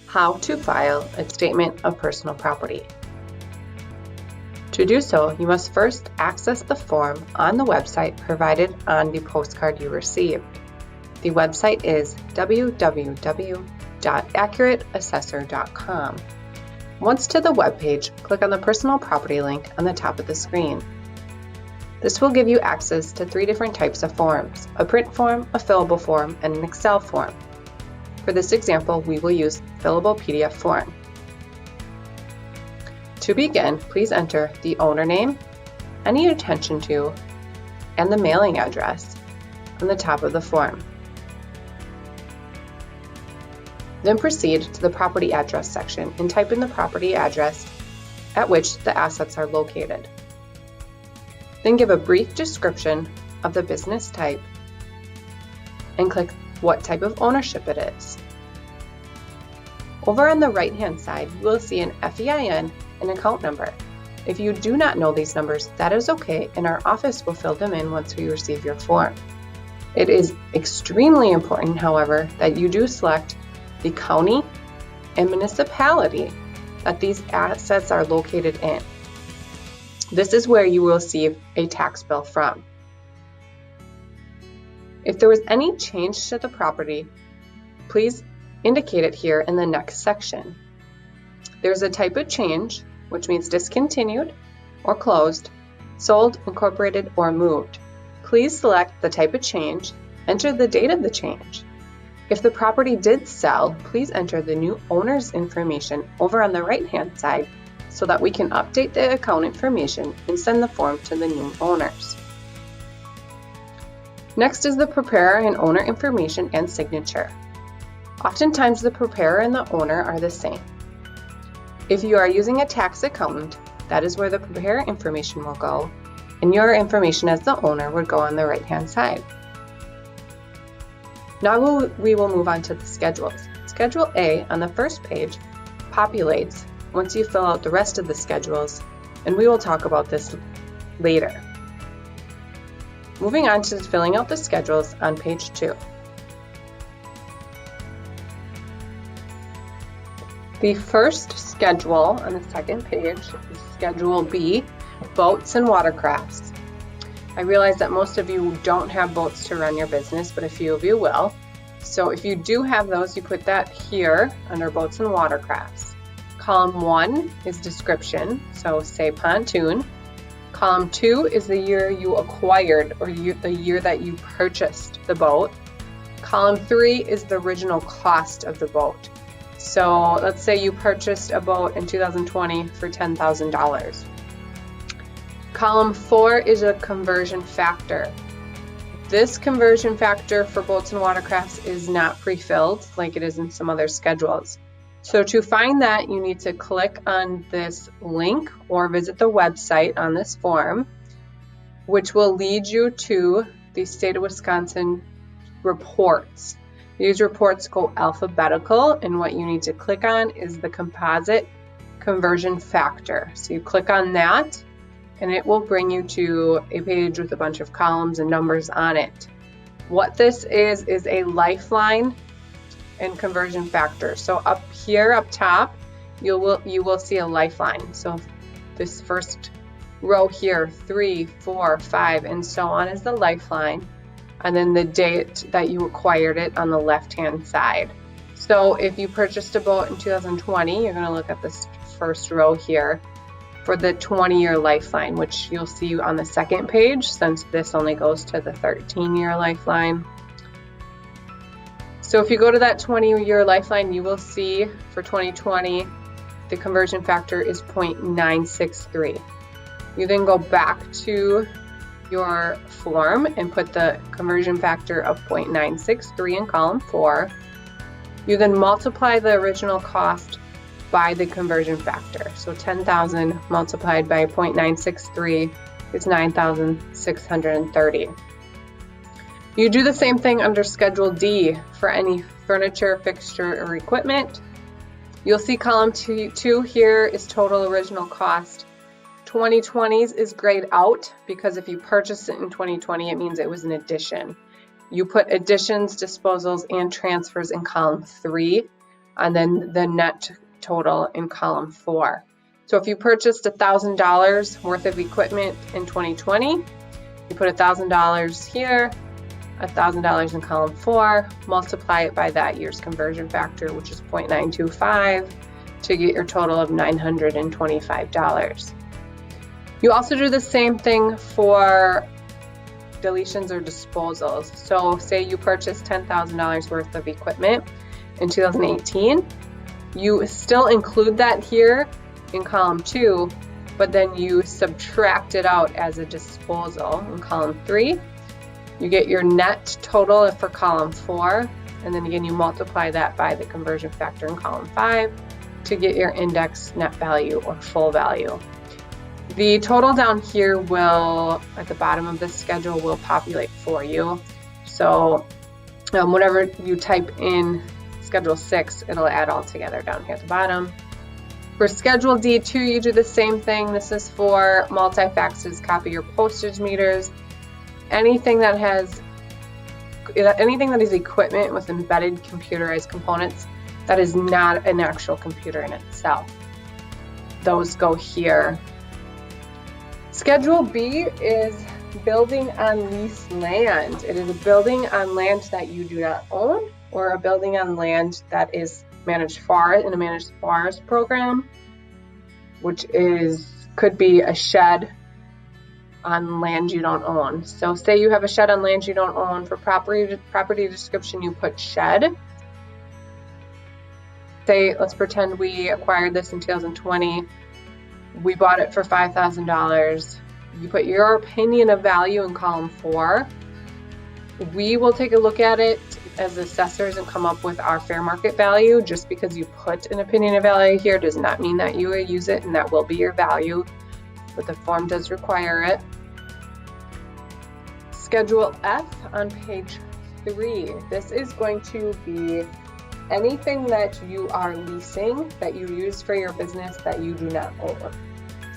How to file a statement of personal property. To do so, you must first access the form on the website provided on the postcard you received. The website is www.accurateassessor.com. Once to the web page, click on the personal property link on the top of the screen. This will give you access to 3 different types of forms: a print form, a fillable form, and an Excel form. For this example, we will use fillable PDF form. To begin, please enter the owner name, any attention to, and the mailing address on the top of the form. Then proceed to the property address section and type in the property address at which the assets are located. Then give a brief description of the business type and click what type of ownership it is. Over on the right-hand side, you will see an FEIN and account number. If you do not know these numbers, that is okay, and our office will fill them in once we receive your form. It is extremely important, however, that you do select the county and municipality that these assets are located in. This is where you will receive a tax bill from. If there was any change to the property, please indicate it here in the next section. There's a type of change, which means discontinued or closed, sold, incorporated, or moved. Please select the type of change, enter the date of the change. If the property did sell, please enter the new owner's information over on the right-hand side so that we can update the account information and send the form to the new owners. Next is the preparer and owner information and signature. Oftentimes the preparer and the owner are the same. If you are using a tax accountant, that is where the preparer information will go, and your information as the owner would go on the right-hand side. Now we will move on to the schedules. Schedule A on the first page populates once you fill out the rest of the schedules, and we will talk about this later. Moving on to filling out the schedules on page 2. The first schedule on the second page is Schedule B, Boats and Watercrafts. I realize that most of you don't have boats to run your business, but a few of you will. So if you do have those, you put that here under Boats and Watercrafts. Column 1 is description, so say pontoon. Column 2 is the year you acquired or the year that you purchased the boat. Column 3 is the original cost of the boat. So let's say you purchased a boat in 2020 for $10,000. Column 4 is a conversion factor. This conversion factor for boats and watercrafts is not pre-filled like it is in some other schedules. So to find that, you need to click on this link or visit the website on this form, which will lead you to the State of Wisconsin reports. These reports go alphabetical, and what you need to click on is the composite conversion factor. So you click on that, and it will bring you to a page with a bunch of columns and numbers on it. What this is a lifeline and conversion factor. So up here, up top, you will see a lifeline. So this first row here, 3, 4, 5, and so on is the lifeline. And then the date that you acquired it on the left-hand side. So if you purchased a boat in 2020, you're going to look at this first row here for the 20-year lifeline, which you'll see on the second page since this only goes to the 13-year lifeline. So if you go to that 20-year lifeline, you will see for 2020, the conversion factor is 0.963. You then go back to your form and put the conversion factor of 0.963 in column 4. You then multiply the original cost by the conversion factor. So 10,000 multiplied by 0.963 is 9,630. You do the same thing under Schedule D for any furniture, fixture, or equipment. You'll see column 2 here is total original cost. 2020's is grayed out because if you purchased it in 2020, it means it was an addition. You put additions, disposals, and transfers in column 3. and then the net total in column 4. So if you purchased $1,000 worth of equipment in 2020, you put $1,000 here, $1,000 in column 4, multiply it by that year's conversion factor, which is 0.925, to get your total of $925. You also do the same thing for deletions or disposals. So say you purchased $10,000 worth of equipment in 2018, you still include that here in column 2, but then you subtract it out as a disposal in column 3. You get your net total for column 4, and then again you multiply that by the conversion factor in column 5 to get your index net value or full value. The total down here will, at the bottom of this schedule, will populate for you. So whenever you type in Schedule 6, it'll add all together down here at the bottom. For Schedule D2, you do the same thing. This is for multi-faxes, copier, postage meters, anything that is equipment with embedded computerized components that is not an actual computer in itself. Those go here. Schedule B is building on leased land. It is a building on land that you do not own, or a building on land that is managed forest in a managed forest program, which could be a shed on land you don't own. So say you have a shed on land you don't own. For property description, you put shed. Say, let's pretend we acquired this in 2020. We bought it for $5,000. You put your opinion of value in column 4. We will take a look at it as assessors and come up with our fair market value. Just because you put an opinion of value here does not mean that you will use it and that will be your value, but the form does require it. Schedule F on page 3. This is going to be anything that you are leasing that you use for your business that you do not own.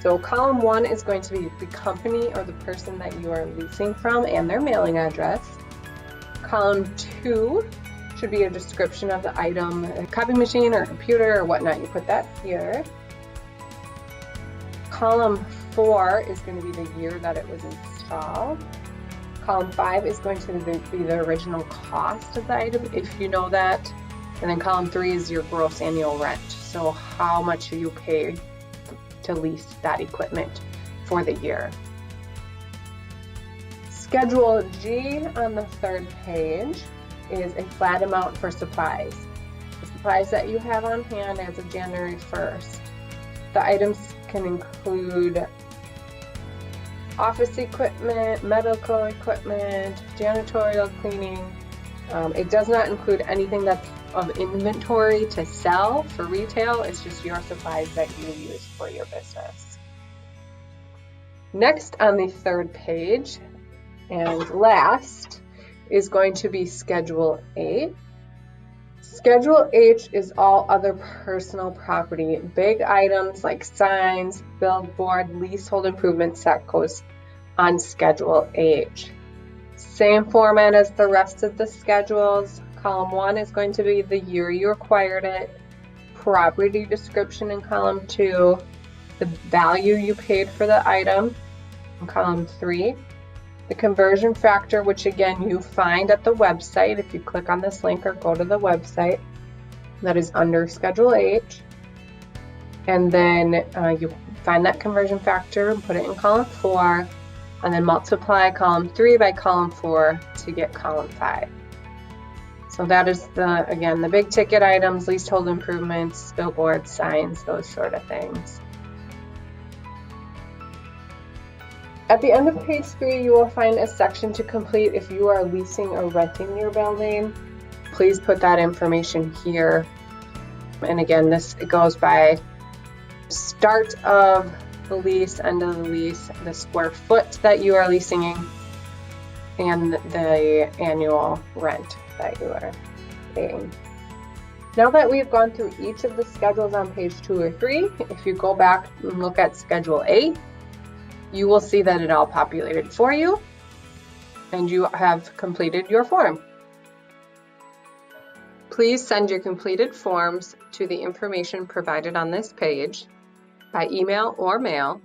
So column 1 is going to be the company or the person that you are leasing from and their mailing address. Column 2 should be a description of the item, a copy machine or a computer or whatnot. You put that here. Column 4 is going to be the year that it was installed. Column 5 is going to be the original cost of the item, if you know that. And then column 3 is your gross annual rent. So how much you pay to lease that equipment for the year. Schedule G on the 3rd page is a flat amount for supplies. The supplies that you have on hand as of January 1st. The items can include office equipment, medical equipment, janitorial cleaning. It does not include anything that's of inventory to sell for retail. It's just your supplies that you use for your business. Next on the 3rd page and last is going to be Schedule H. Schedule H is all other personal property. Big items like signs, billboard, leasehold improvements that goes on Schedule H. Same format as the rest of the schedules. Column 1 is going to be the year you acquired it, property description in column 2, the value you paid for the item in column 3, the conversion factor, which again you find at the website if you click on this link or go to the website, that is under Schedule H. And then you find that conversion factor and put it in column 4, and then multiply column 3 by column 4 to get column 5. So that is again the big ticket items, leasehold improvements, billboards, signs, those sort of things. At the end of page 3, you will find a section to complete if you are leasing or renting your building. Please put that information here. And again, it goes by start of the lease, end of the lease, the square foot that you are leasing, and the annual rent that you are paying. Now that we've gone through each of the schedules on page 2 or 3, if you go back and look at Schedule A, you will see that it all populated for you and you have completed your form. Please send your completed forms to the information provided on this page by email or mail